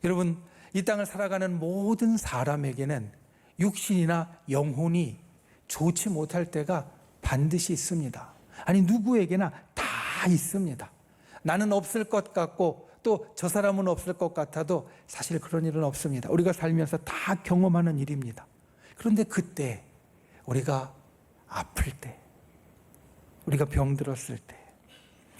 여러분, 이 땅을 살아가는 모든 사람에게는 육신이나 영혼이 좋지 못할 때가 반드시 있습니다. 아니, 누구에게나 다 있습니다. 나는 없을 것 같고 또 저 사람은 없을 것 같아도 사실 그런 일은 없습니다. 우리가 살면서 다 경험하는 일입니다. 그런데 그때 우리가 아플 때, 우리가 병들었을 때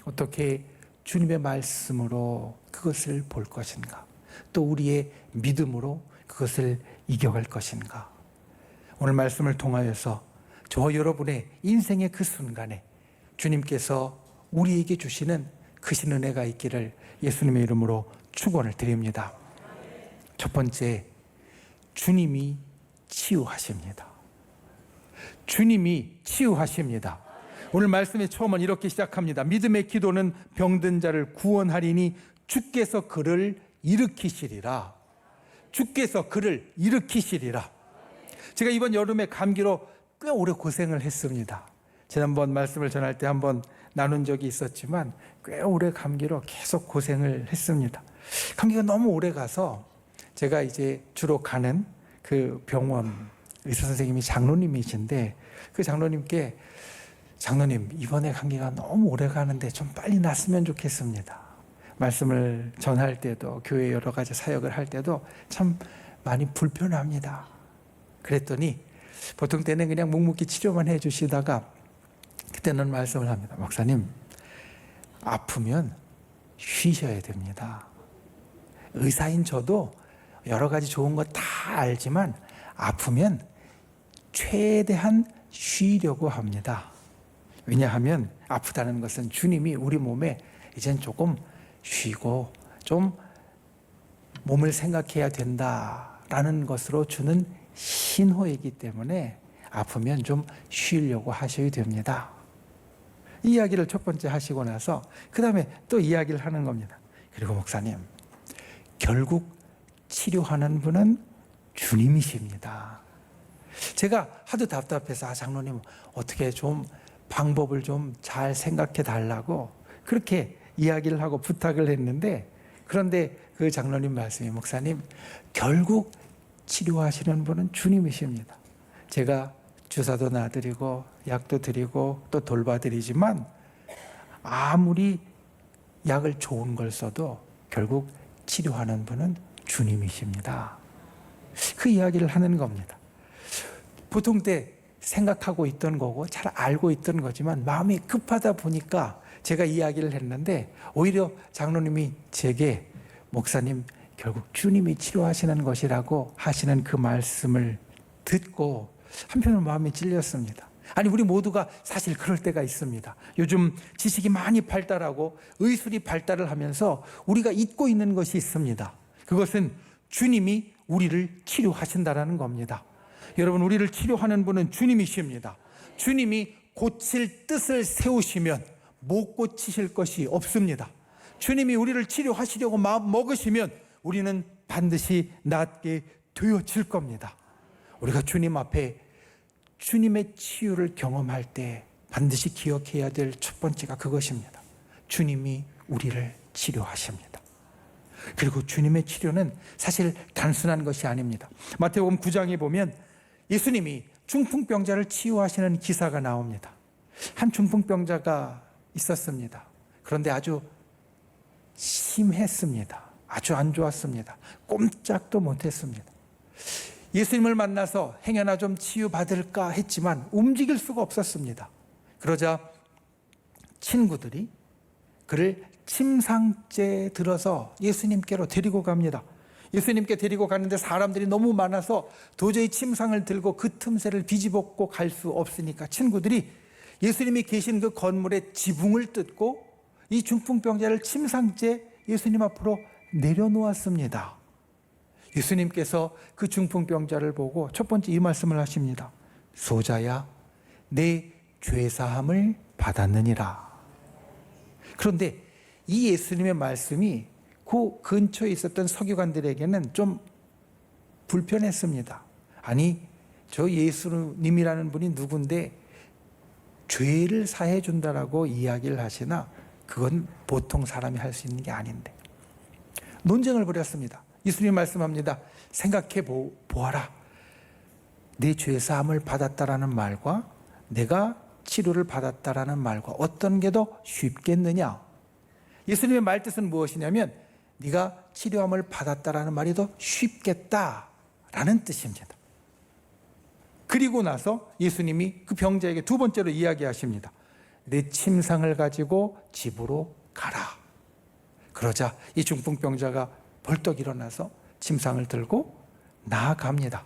어떻게 주님의 말씀으로 그것을 볼 것인가, 또 우리의 믿음으로 그것을 이겨갈 것인가. 오늘 말씀을 통하여서 저와 여러분의 인생의 그 순간에 주님께서 우리에게 주시는 크신 은혜가 있기를 예수님의 이름으로 축원을 드립니다. 첫 번째, 주님이 치유하십니다. 주님이 치유하십니다. 오늘 말씀의 처음은 이렇게 시작합니다. 믿음의 기도는 병든 자를 구원하리니 주께서 그를 일으키시리라. 주께서 그를 일으키시리라. 제가 이번 여름에 감기로 꽤 오래 고생을 했습니다. 지난번 말씀을 전할 때 한번 나눈 적이 있었지만 꽤 오래 감기로 계속 고생을 했습니다. 감기가 너무 오래 가서 제가 이제 주로 가는 그 병원 의사 선생님이 장로님이신데, 그 장로님께 장로님, 이번에 감기가 너무 오래 가는데 좀 빨리 낫으면 좋겠습니다. 말씀을 전할 때도 교회 여러 가지 사역을 할 때도 참 많이 불편합니다. 그랬더니 보통 때는 그냥 묵묵히 치료만 해주시다가 그때는 말씀을 합니다. 목사님, 아프면 쉬셔야 됩니다. 의사인 저도 여러 가지 좋은 거 다 알지만 아프면 최대한 쉬려고 합니다. 왜냐하면 아프다는 것은 주님이 우리 몸에 이젠 조금 쉬고 좀 몸을 생각해야 된다라는 것으로 주는 신호이기 때문에 아프면 좀 쉬려고 하셔야 됩니다. 이 이야기를 첫 번째 하시고 나서 그 다음에 또 이야기를 하는 겁니다. 그리고 목사님, 결국 치료하는 분은 주님이십니다. 제가 하도 답답해서 장로님 어떻게 좀 방법을 좀 잘 생각해 달라고 그렇게 이야기를 하고 부탁을 했는데, 그런데 그 장로님 말씀이 목사님, 결국 치료하시는 분은 주님이십니다. 제가 주사도 놔드리고 약도 드리고 또 돌봐드리지만 아무리 약을 좋은 걸 써도 결국 치료하는 분은 주님이십니다. 그 이야기를 하는 겁니다. 보통 때 생각하고 있던 거고 잘 알고 있던 거지만 마음이 급하다 보니까 제가 이야기를 했는데, 오히려 장로님이 제게 목사님, 결국 주님이 치료하시는 것이라고 하시는 그 말씀을 듣고 한편으로 마음이 찔렸습니다. 아니, 우리 모두가 사실 그럴 때가 있습니다. 요즘 지식이 많이 발달하고 의술이 발달을 하면서 우리가 잊고 있는 것이 있습니다. 그것은 주님이 우리를 치료하신다라는 겁니다. 여러분, 우리를 치료하는 분은 주님이십니다. 주님이 고칠 뜻을 세우시면 못 고치실 것이 없습니다. 주님이 우리를 치료하시려고 마음 먹으시면 우리는 반드시 낫게 되어질 겁니다. 우리가 주님 앞에 주님의 치유를 경험할 때 반드시 기억해야 될 첫 번째가 그것입니다. 주님이 우리를 치료하십니다. 그리고 주님의 치료는 사실 단순한 것이 아닙니다. 마태복음 9장에 보면 예수님이 중풍병자를 치유하시는 기사가 나옵니다. 한 중풍병자가 있었습니다. 그런데 아주 심했습니다. 아주 안 좋았습니다. 꼼짝도 못했습니다. 예수님을 만나서 행여나 좀 치유받을까 했지만 움직일 수가 없었습니다. 그러자 친구들이 그를 침상째에 들어서 예수님께로 데리고 갑니다. 예수님께 데리고 가는데 사람들이 너무 많아서 도저히 침상을 들고 그 틈새를 뒤집고 갈 수 없으니까 친구들이 예수님이 계신 그 건물의 지붕을 뜯고 이 중풍병자를 침상째 예수님 앞으로 내려놓았습니다. 예수님께서 그 중풍병자를 보고 첫 번째 이 말씀을 하십니다. 소자야, 내 죄사함을 받았느니라. 그런데 이 예수님의 말씀이 그 근처에 있었던 서기관들에게는 좀 불편했습니다. 아니, 저 예수님이라는 분이 누군데 죄를 사해 준다라고 이야기를 하시나? 그건 보통 사람이 할 수 있는 게 아닌데. 논쟁을 벌였습니다. 예수님이 말씀합니다. 생각해 보아라. 내 죄사함을 받았다라는 말과 내가 치료를 받았다라는 말과 어떤 게 더 쉽겠느냐? 예수님의 말뜻은 무엇이냐면 네가 치료함을 받았다라는 말이 더 쉽겠다라는 뜻입니다. 그리고 나서 예수님이 그 병자에게 두 번째로 이야기하십니다. 내 침상을 가지고 집으로 가라. 그러자 이 중풍병자가 벌떡 일어나서 침상을 들고 나아갑니다.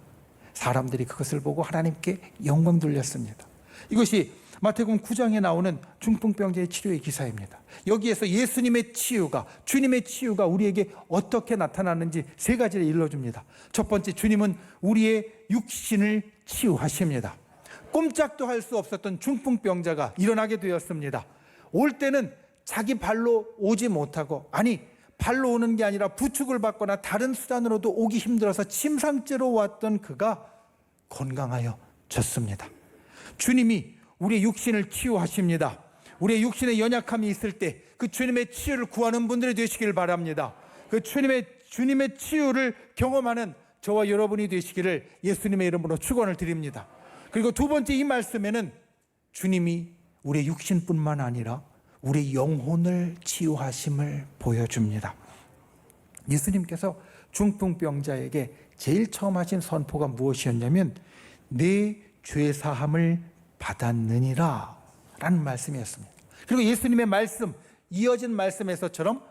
사람들이 그것을 보고 하나님께 영광 돌렸습니다. 이것이 마태복음 9장에 나오는 중풍병자의 치료의 기사입니다. 여기에서 예수님의 치유가, 주님의 치유가 우리에게 어떻게 나타나는지 세 가지를 일러줍니다. 첫 번째, 주님은 우리의 육신을 치유하십니다. 꼼짝도 할 수 없었던 중풍병자가 일어나게 되었습니다. 올 때는 자기 발로 오지 못하고, 아니 발로 오는 게 아니라 부축을 받거나 다른 수단으로도 오기 힘들어서 침상째로 왔던 그가 건강하여졌습니다. 주님이 우리의 육신을 치유하십니다. 우리의 육신에 연약함이 있을 때 그 주님의 치유를 구하는 분들이 되시길 바랍니다. 그 주님의 치유를 경험하는 저와 여러분이 되시기를 예수님의 이름으로 축원을 드립니다. 그리고 두 번째, 이 말씀에는 주님이 우리의 육신뿐만 아니라 우리 영혼을 치유하심을 보여줍니다. 예수님께서 중풍병자에게 제일 처음 하신 선포가 무엇이었냐면 내 죄사함을 받았느니라 라는 말씀이었습니다. 그리고 예수님의 말씀, 이어진 말씀에서처럼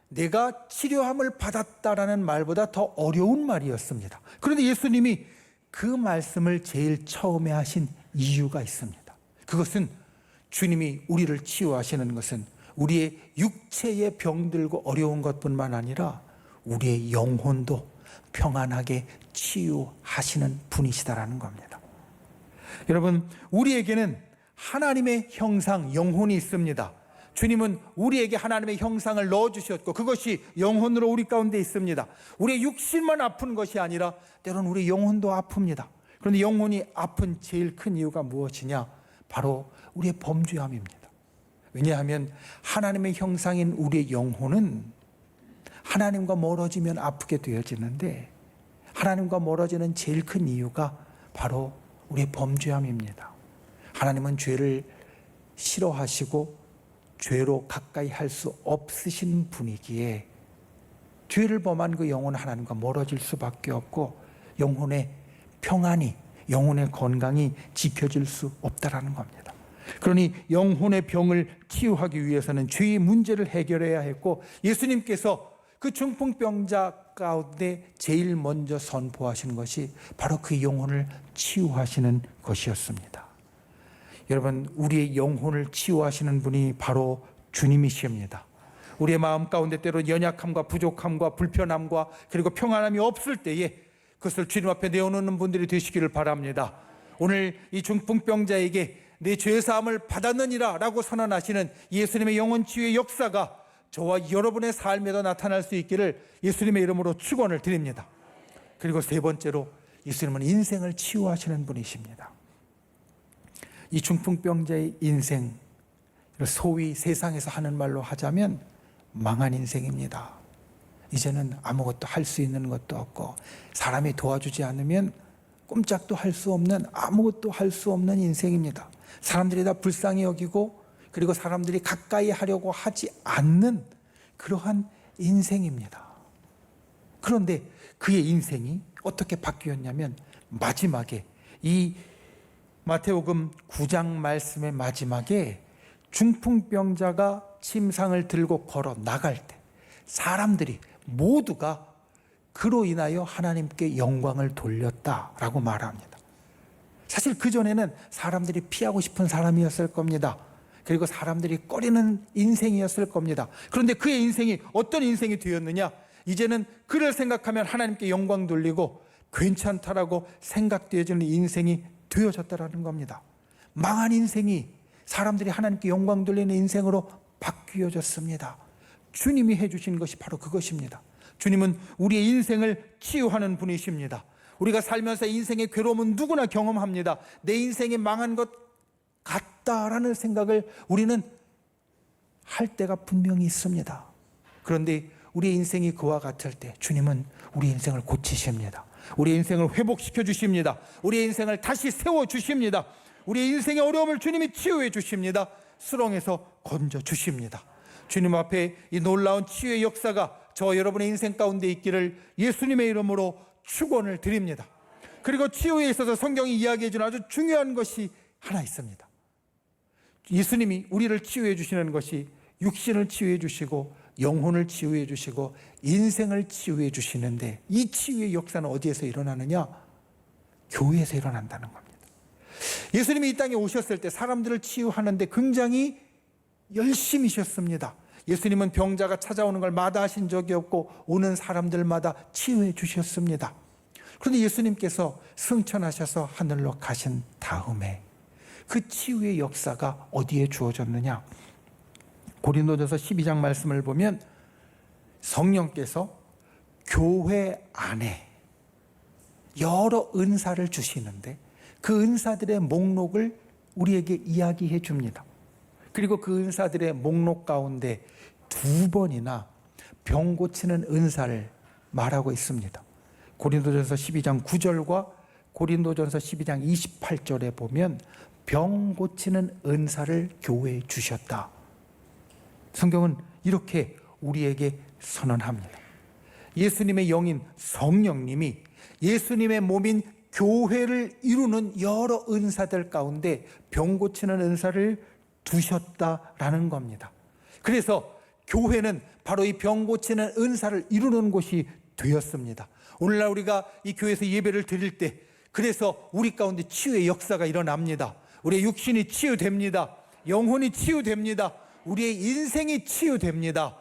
내가 치료함을 받았다라는 말보다 더 어려운 말이었습니다. 그런데 예수님이 그 말씀을 제일 처음에 하신 이유가 있습니다. 그것은 주님이 우리를 치유하시는 것은 우리의 육체의 병들고 어려운 것뿐만 아니라 우리의 영혼도 평안하게 치유하시는 분이시다라는 겁니다. 여러분, 우리에게는 하나님의 형상, 영혼이 있습니다. 주님은 우리에게 하나님의 형상을 넣어주셨고 그것이 영혼으로 우리 가운데 있습니다. 우리의 육신만 아픈 것이 아니라 때로는 우리 영혼도 아픕니다. 그런데 영혼이 아픈 제일 큰 이유가 무엇이냐? 바로 우리의 범죄함입니다. 왜냐하면 하나님의 형상인 우리의 영혼은 하나님과 멀어지면 아프게 되어지는데 하나님과 멀어지는 제일 큰 이유가 바로 우리의 범죄함입니다. 하나님은 죄를 싫어하시고 죄로 가까이 할 수 없으신 분이기에 죄를 범한 그 영혼은 하나님과 멀어질 수밖에 없고 영혼의 평안이, 영혼의 건강이 지켜질 수 없다라는 겁니다. 그러니 영혼의 병을 치유하기 위해서는 죄의 문제를 해결해야 했고 예수님께서 그 중풍병자 가운데 제일 먼저 선포하신 것이 바로 그 영혼을 치유하시는 것이었습니다. 여러분, 우리의 영혼을 치유하시는 분이 바로 주님이십니다. 우리의 마음 가운데 때로 연약함과 부족함과 불편함과 그리고 평안함이 없을 때에 그것을 주님 앞에 내어놓는 분들이 되시기를 바랍니다. 오늘 이 중풍병자에게 내 죄사함을 받았느니라 라고 선언하시는 예수님의 영혼 치유의 역사가 저와 여러분의 삶에도 나타날 수 있기를 예수님의 이름으로 축원을 드립니다. 그리고 세 번째로 예수님은 인생을 치유하시는 분이십니다. 이 중풍병자의 인생, 소위 세상에서 하는 말로 하자면 망한 인생입니다. 이제는 아무것도 할 수 있는 것도 없고 사람이 도와주지 않으면 꼼짝도 할 수 없는, 아무것도 할 수 없는 인생입니다. 사람들이 다 불쌍히 여기고 그리고 사람들이 가까이 하려고 하지 않는 그러한 인생입니다. 그런데 그의 인생이 어떻게 바뀌었냐면 마지막에 이 마태복음 9장 말씀의 마지막에 중풍병자가 침상을 들고 걸어 나갈 때 사람들이 모두가 그로 인하여 하나님께 영광을 돌렸다라고 말합니다. 사실 그전에는 사람들이 피하고 싶은 사람이었을 겁니다. 그리고 사람들이 꺼리는 인생이었을 겁니다. 그런데 그의 인생이 어떤 인생이 되었느냐? 이제는 그를 생각하면 하나님께 영광 돌리고 괜찮다라고 생각되어지는 인생이 되어졌다라는 겁니다. 망한 인생이 사람들이 하나님께 영광 돌리는 인생으로 바뀌어졌습니다. 주님이 해주신 것이 바로 그것입니다. 주님은 우리의 인생을 치유하는 분이십니다. 우리가 살면서 인생의 괴로움은 누구나 경험합니다. 내 인생이 망한 것 같다라는 생각을 우리는 할 때가 분명히 있습니다. 그런데 우리의 인생이 그와 같을 때 주님은 우리 인생을 고치십니다. 우리의 인생을 회복시켜 주십니다. 우리의 인생을 다시 세워 주십니다. 우리의 인생의 어려움을 주님이 치유해 주십니다. 수렁에서 건져 주십니다. 주님 앞에 이 놀라운 치유의 역사가 저 여러분의 인생 가운데 있기를 예수님의 이름으로 축원을 드립니다. 그리고 치유에 있어서 성경이 이야기해 주는 아주 중요한 것이 하나 있습니다. 예수님이 우리를 치유해 주시는 것이 육신을 치유해 주시고 영혼을 치유해 주시고 인생을 치유해 주시는데, 이 치유의 역사는 어디에서 일어나느냐? 교회에서 일어난다는 겁니다. 예수님이 이 땅에 오셨을 때 사람들을 치유하는데 굉장히 열심히셨습니다. 예수님은 병자가 찾아오는 걸 마다하신 적이 없고 오는 사람들마다 치유해 주셨습니다. 그런데 예수님께서 승천하셔서 하늘로 가신 다음에 그 치유의 역사가 어디에 주어졌느냐? 고린도전서 12장 말씀을 보면 성령께서 교회 안에 여러 은사를 주시는데 그 은사들의 목록을 우리에게 이야기해 줍니다. 그리고 그 은사들의 목록 가운데 2번이나 병 고치는 은사를 말하고 있습니다. 고린도전서 12장 9절과 고린도전서 12장 28절에 보면 병 고치는 은사를 교회에 주셨다. 성경은 이렇게 우리에게 선언합니다. 예수님의 영인 성령님이 예수님의 몸인 교회를 이루는 여러 은사들 가운데 병 고치는 은사를 두셨다라는 겁니다. 그래서 교회는 바로 이 병 고치는 은사를 이루는 곳이 되었습니다. 오늘날 우리가 이 교회에서 예배를 드릴 때 그래서 우리 가운데 치유의 역사가 일어납니다. 우리의 육신이 치유됩니다. 영혼이 치유됩니다. 우리의 인생이 치유됩니다.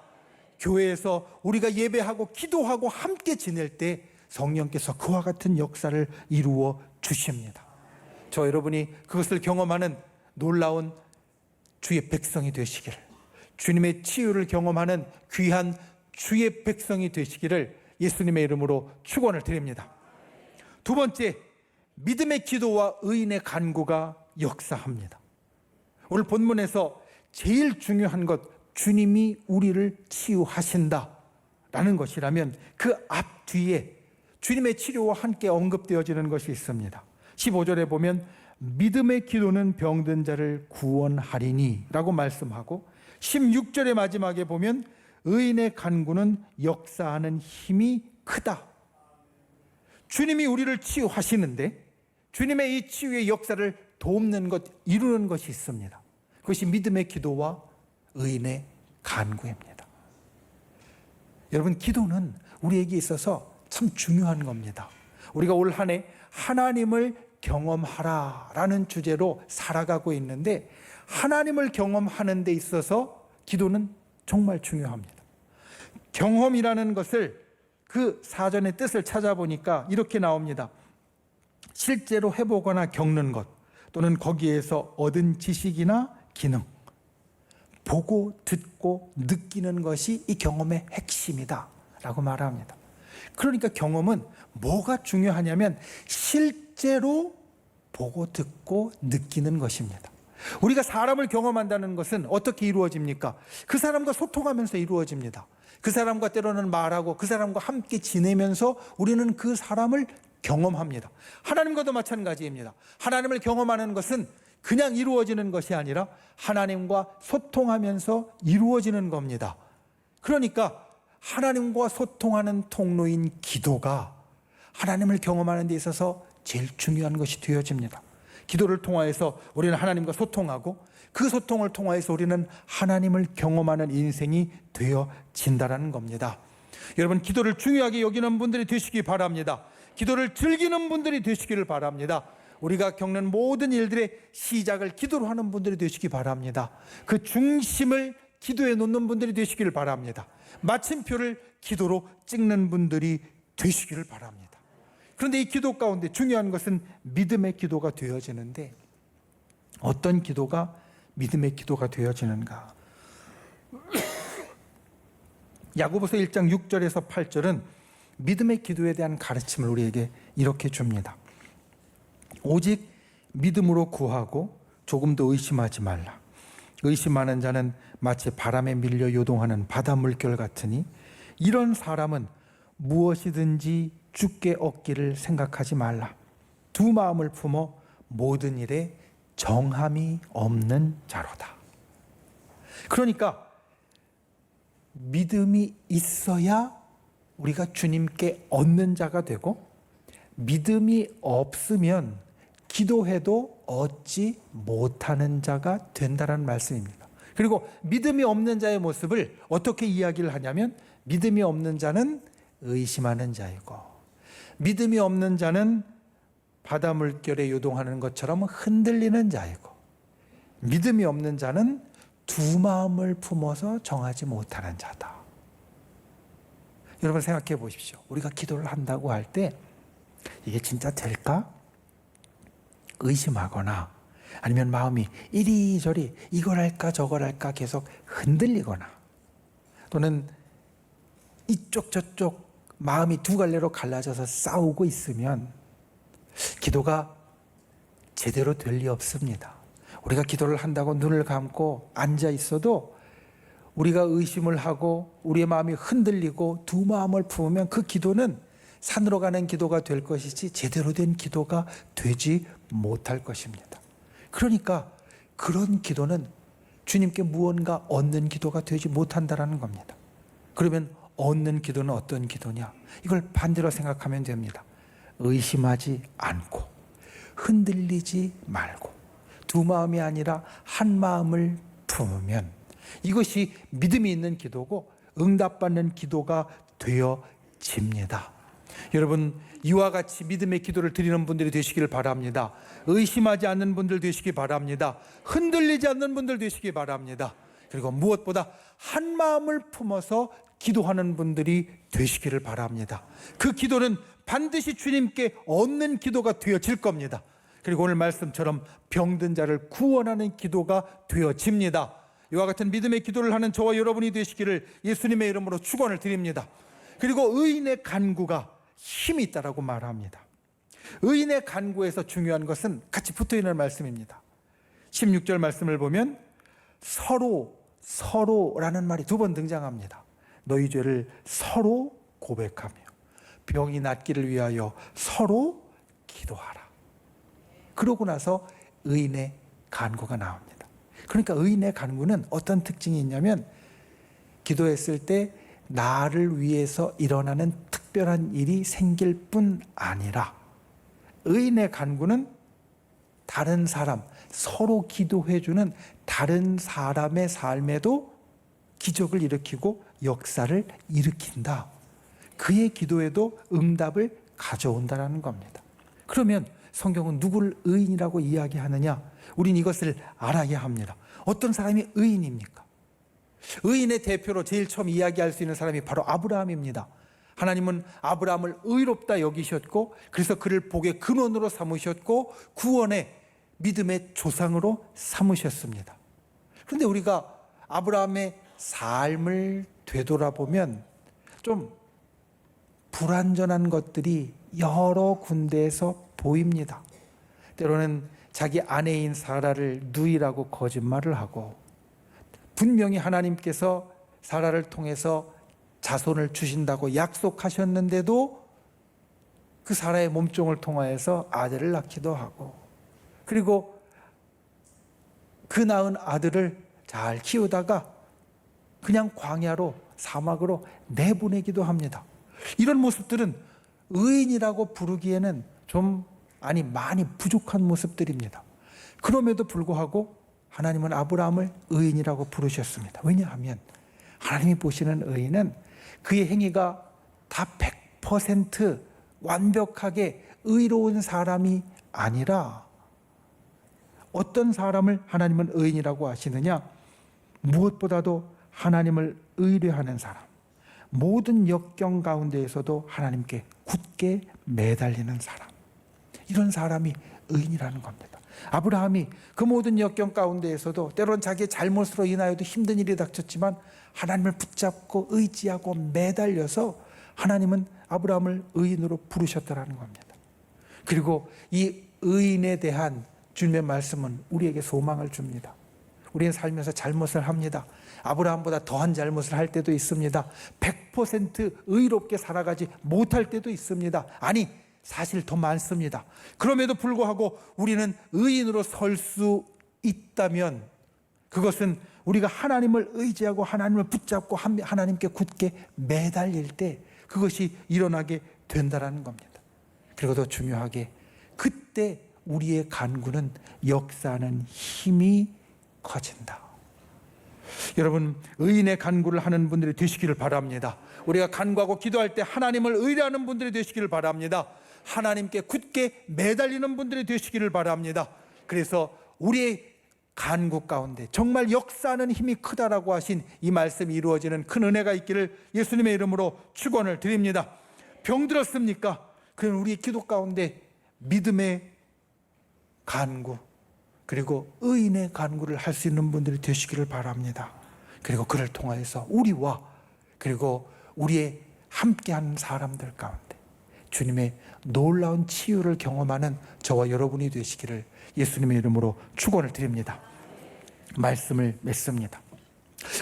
교회에서 우리가 예배하고 기도하고 함께 지낼 때 성령께서 그와 같은 역사를 이루어 주십니다. 저 여러분이 그것을 경험하는 놀라운 주의 백성이 되시기를, 주님의 치유를 경험하는 귀한 주의 백성이 되시기를 예수님의 이름으로 축원을 드립니다. 두 번째, 믿음의 기도와 의인의 간구가 역사합니다. 오늘 본문에서 제일 중요한 것, 주님이 우리를 치유하신다라는 것이라면 그 앞뒤에 주님의 치료와 함께 언급되어지는 것이 있습니다. 15절에 보면 믿음의 기도는 병든 자를 구원하리니 라고 말씀하고, 16절의 마지막에 보면 의인의 간구는 역사하는 힘이 크다. 주님이 우리를 치유하시는데 주님의 이 치유의 역사를 돕는 것, 이루는 것이 있습니다. 그것이 믿음의 기도와 의인의 간구입니다. 여러분, 기도는 우리에게 있어서 참 중요한 겁니다. 우리가 올 한 해 하나님을 경험하라라는 주제로 살아가고 있는데, 하나님을 경험하는 데 있어서 기도는 정말 중요합니다. 경험이라는 것을 그 사전의 뜻을 찾아보니까 이렇게 나옵니다. 실제로 해보거나 겪는 것, 또는 거기에서 얻은 지식이나 기능, 보고 듣고 느끼는 것이 이 경험의 핵심이다 라고 말합니다. 그러니까 경험은 뭐가 중요하냐면 실제로 보고 듣고 느끼는 것입니다. 우리가 사람을 경험한다는 것은 어떻게 이루어집니까? 그 사람과 소통하면서 이루어집니다. 그 사람과 때로는 말하고 그 사람과 함께 지내면서 우리는 그 사람을 경험합니다. 하나님과도 마찬가지입니다. 하나님을 경험하는 것은 그냥 이루어지는 것이 아니라 하나님과 소통하면서 이루어지는 겁니다. 그러니까 하나님과 소통하는 통로인 기도가 하나님을 경험하는 데 있어서 제일 중요한 것이 되어집니다. 기도를 통하여서 우리는 하나님과 소통하고 그 소통을 통하여서 우리는 하나님을 경험하는 인생이 되어진다는 겁니다. 여러분, 기도를 중요하게 여기는 분들이 되시기 바랍니다. 기도를 즐기는 분들이 되시기를 바랍니다. 우리가 겪는 모든 일들의 시작을 기도로 하는 분들이 되시기 바랍니다. 그 중심을 기도에 놓는 분들이 되시기를 바랍니다. 마침표를 기도로 찍는 분들이 되시기를 바랍니다. 그런데 이 기도 가운데 중요한 것은 믿음의 기도가 되어지는데, 어떤 기도가 믿음의 기도가 되어지는가? 야고보서 1장 6절에서 8절은 믿음의 기도에 대한 가르침을 우리에게 이렇게 줍니다. 오직 믿음으로 구하고 조금도 의심하지 말라. 의심하는 자는 마치 바람에 밀려 요동하는 바다 물결 같으니 이런 사람은 무엇이든지 주께 얻기를 생각하지 말라. 두 마음을 품어 모든 일에 정함이 없는 자로다. 그러니까 믿음이 있어야 우리가 주님께 얻는 자가 되고, 믿음이 없으면 기도해도 얻지 못하는 자가 된다는 말씀입니다. 그리고 믿음이 없는 자의 모습을 어떻게 이야기를 하냐면, 믿음이 없는 자는 의심하는 자이고, 믿음이 없는 자는 바다 물결에 요동하는 것처럼 흔들리는 자이고, 믿음이 없는 자는 두 마음을 품어서 정하지 못하는 자다. 여러분 생각해 보십시오. 우리가 기도를 한다고 할 때 이게 진짜 될까? 의심하거나, 아니면 마음이 이리저리 이걸 할까 저걸 할까 계속 흔들리거나, 또는 이쪽 저쪽 마음이 두 갈래로 갈라져서 싸우고 있으면 기도가 제대로 될 리 없습니다. 우리가 기도를 한다고 눈을 감고 앉아 있어도 우리가 의심을 하고 우리의 마음이 흔들리고 두 마음을 품으면 그 기도는 산으로 가는 기도가 될 것이지 제대로 된 기도가 되지 못할 것입니다. 그러니까 그런 기도는 주님께 무언가 얻는 기도가 되지 못한다는 겁니다. 그러면 얻는 기도는 어떤 기도냐? 이걸 반대로 생각하면 됩니다. 의심하지 않고 흔들리지 말고 두 마음이 아니라 한 마음을 품으면 이것이 믿음이 있는 기도고 응답받는 기도가 되어집니다. 여러분, 이와 같이 믿음의 기도를 드리는 분들이 되시기를 바랍니다. 의심하지 않는 분들 되시기 바랍니다. 흔들리지 않는 분들 되시기 바랍니다. 그리고 무엇보다 한 마음을 품어서 기도하는 분들이 되시기를 바랍니다. 그 기도는 반드시 주님께 얻는 기도가 되어질 겁니다. 그리고 오늘 말씀처럼 병든 자를 구원하는 기도가 되어집니다. 이와 같은 믿음의 기도를 하는 저와 여러분이 되시기를 예수님의 이름으로 축원을 드립니다. 그리고 의인의 간구가 힘이 있다라고 말합니다. 의인의 간구에서 중요한 것은 같이 붙어있는 말씀입니다. 16절 말씀을 보면 서로라는 말이 두 번 등장합니다. 너희 죄를 서로 고백하며 병이 낫기를 위하여 서로 기도하라. 그러고 나서 의인의 간구가 나옵니다. 그러니까 의인의 간구는 어떤 특징이 있냐면, 기도했을 때 나를 위해서 일어나는 특별한 일이 생길 뿐 아니라, 의인의 간구는 다른 사람, 서로 기도해주는 다른 사람의 삶에도 기적을 일으키고 역사를 일으킨다. 그의 기도에도 응답을 가져온다는 겁니다. 그러면 성경은 누구를 의인이라고 이야기하느냐? 우린 이것을 알아야 합니다. 어떤 사람이 의인입니까? 의인의 대표로 제일 처음 이야기할 수 있는 사람이 바로 아브라함입니다. 하나님은 아브라함을 의롭다 여기셨고, 그래서 그를 복의 근원으로 삼으셨고 구원의 믿음의 조상으로 삼으셨습니다. 그런데 우리가 아브라함의 삶을 되돌아보면 좀 불완전한 것들이 여러 군데에서 보입니다. 때로는 자기 아내인 사라를 누이라고 거짓말을 하고, 분명히 하나님께서 사라를 통해서 자손을 주신다고 약속하셨는데도 그 사라의 몸종을 통하여서 아들을 낳기도 하고, 그리고 그 낳은 아들을 잘 키우다가 그냥 광야로, 사막으로 내보내기도 합니다. 이런 모습들은 의인이라고 부르기에는 많이 부족한 모습들입니다. 그럼에도 불구하고 하나님은 아브라함을 의인이라고 부르셨습니다. 왜냐하면 하나님이 보시는 의인은 그의 행위가 다 100% 완벽하게 의로운 사람이 아니라, 어떤 사람을 하나님은 의인이라고 하시느냐? 무엇보다도 하나님을 의뢰하는 사람, 모든 역경 가운데에서도 하나님께 굳게 매달리는 사람, 이런 사람이 의인이라는 겁니다. 아브라함이 그 모든 역경 가운데에서도 때로는 자기의 잘못으로 인하여도 힘든 일이 닥쳤지만 하나님을 붙잡고 의지하고 매달려서 하나님은 아브라함을 의인으로 부르셨다는 겁니다. 그리고 이 의인에 대한 주님의 말씀은 우리에게 소망을 줍니다. 우리는 살면서 잘못을 합니다. 아브라함보다 더한 잘못을 할 때도 있습니다. 100% 의롭게 살아가지 못할 때도 있습니다. 아니, 사실 더 많습니다. 그럼에도 불구하고 우리는 의인으로 설 수 있다면 그것은 우리가 하나님을 의지하고 하나님을 붙잡고 하나님께 굳게 매달릴 때 그것이 일어나게 된다는 겁니다. 그리고 더 중요하게 그때 우리의 간구는 역사하는 힘이 커진다. 여러분, 의인의 간구를 하는 분들이 되시기를 바랍니다. 우리가 간구하고 기도할 때 하나님을 의뢰하는 분들이 되시기를 바랍니다. 하나님께 굳게 매달리는 분들이 되시기를 바랍니다. 그래서 우리의 간구 가운데 정말 역사하는 힘이 크다라고 하신 이 말씀이 이루어지는 큰 은혜가 있기를 예수님의 이름으로 축원을 드립니다. 병들었습니까? 그럼 우리 기도 가운데 믿음의 간구 그리고 의인의 간구를 할 수 있는 분들이 되시기를 바랍니다. 그리고 그를 통하여서 우리와 그리고 우리의 함께하는 사람들 가운데 주님의 놀라운 치유를 경험하는 저와 여러분이 되시기를 예수님의 이름으로 축원을 드립니다. 말씀을 맺습니다.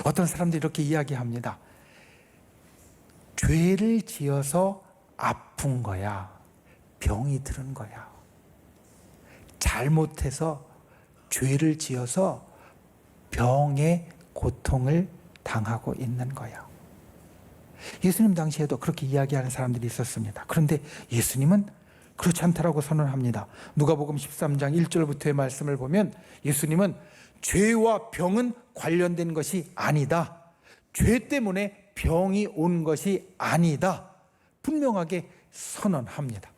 어떤 사람들이 이렇게 이야기합니다. 죄를 지어서 아픈 거야, 병이 들은 거야. 잘못해서 죄를 지어서 병의 고통을 당하고 있는 거야. 예수님 당시에도 그렇게 이야기하는 사람들이 있었습니다. 그런데 예수님은 그렇지 않다라고 선언합니다. 누가복음 13장 1절부터의 말씀을 보면 예수님은 죄와 병은 관련된 것이 아니다. 죄 때문에 병이 온 것이 아니다. 분명하게 선언합니다.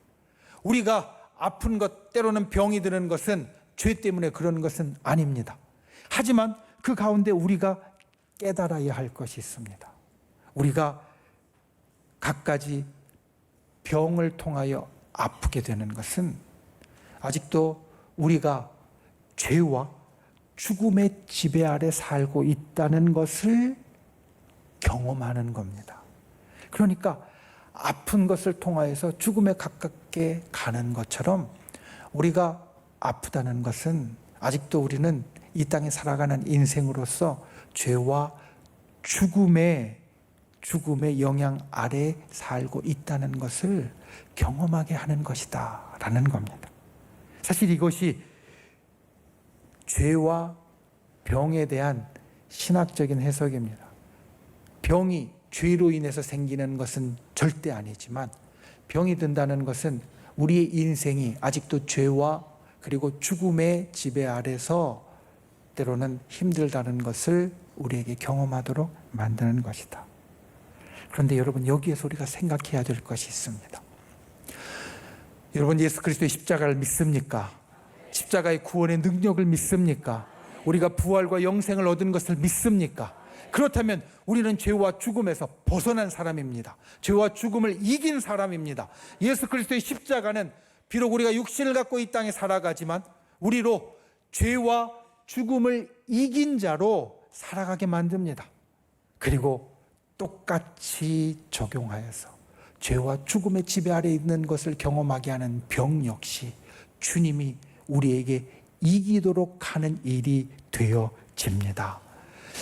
우리가 아픈 것, 때로는 병이 드는 것은 죄 때문에 그런 것은 아닙니다. 하지만 그 가운데 우리가 깨달아야 할 것이 있습니다. 우리가 갖가지 병을 통하여 아프게 되는 것은 아직도 우리가 죄와 죽음의 지배 아래 살고 있다는 것을 경험하는 겁니다. 그러니까 아픈 것을 통하여서 죽음에 가깝게 가는 것처럼 우리가 아프다는 것은 아직도 우리는 이 땅에 살아가는 인생으로서 죄와 죽음의 영향 아래 살고 있다는 것을 경험하게 하는 것이다 라는 겁니다. 사실 이것이 죄와 병에 대한 신학적인 해석입니다. 병이 죄로 인해서 생기는 것은 절대 아니지만 병이 든다는 것은 우리의 인생이 아직도 죄와 그리고 죽음의 지배 아래서 때로는 힘들다는 것을 우리에게 경험하도록 만드는 것이다. 그런데 여러분, 여기에서 우리가 생각해야 될 것이 있습니다. 여러분, 예수 그리스도의 십자가를 믿습니까? 십자가의 구원의 능력을 믿습니까? 우리가 부활과 영생을 얻은 것을 믿습니까? 그렇다면 우리는 죄와 죽음에서 벗어난 사람입니다. 죄와 죽음을 이긴 사람입니다. 예수 그리스도의 십자가는 비록 우리가 육신을 갖고 이 땅에 살아가지만 우리로 죄와 죽음을 이긴 자로 살아가게 만듭니다. 그리고 똑같이 적용하여서 죄와 죽음의 지배 아래 있는 것을 경험하게 하는 병 역시 주님이 우리에게 이기도록 하는 일이 되어집니다.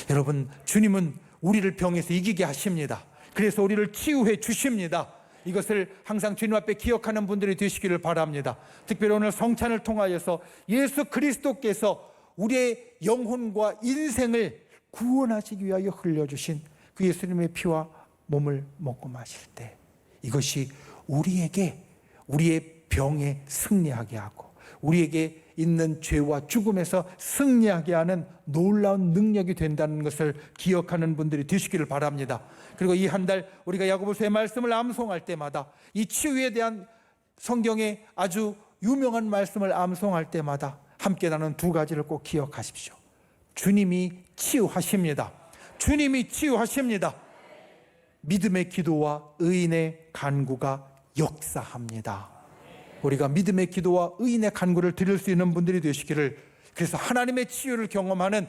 여러분, 주님은 우리를 병에서 이기게 하십니다. 그래서 우리를 치유해 주십니다. 이것을 항상 주님 앞에 기억하는 분들이 되시기를 바랍니다. 특별히 오늘 성찬을 통하여서 예수 그리스도께서 우리의 영혼과 인생을 구원하시기 위하여 흘려주신 그 예수님의 피와 몸을 먹고 마실 때 이것이 우리에게 우리의 병에 승리하게 하고 우리에게 있는 죄와 죽음에서 승리하게 하는 놀라운 능력이 된다는 것을 기억하는 분들이 되시기를 바랍니다. 그리고 이 한 달 우리가 야고보서의 말씀을 암송할 때마다 이 치유에 대한 성경의 아주 유명한 말씀을 암송할 때마다 함께 나눈 두 가지를 꼭 기억하십시오. 주님이 치유하십니다. 주님이 치유하십니다. 믿음의 기도와 의인의 간구가 역사합니다. 우리가 믿음의 기도와 의인의 간구를 드릴 수 있는 분들이 되시기를, 그래서 하나님의 치유를 경험하는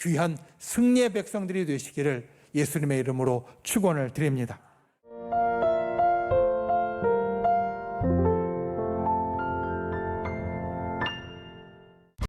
귀한 승리의 백성들이 되시기를 예수님의 이름으로 축원을 드립니다.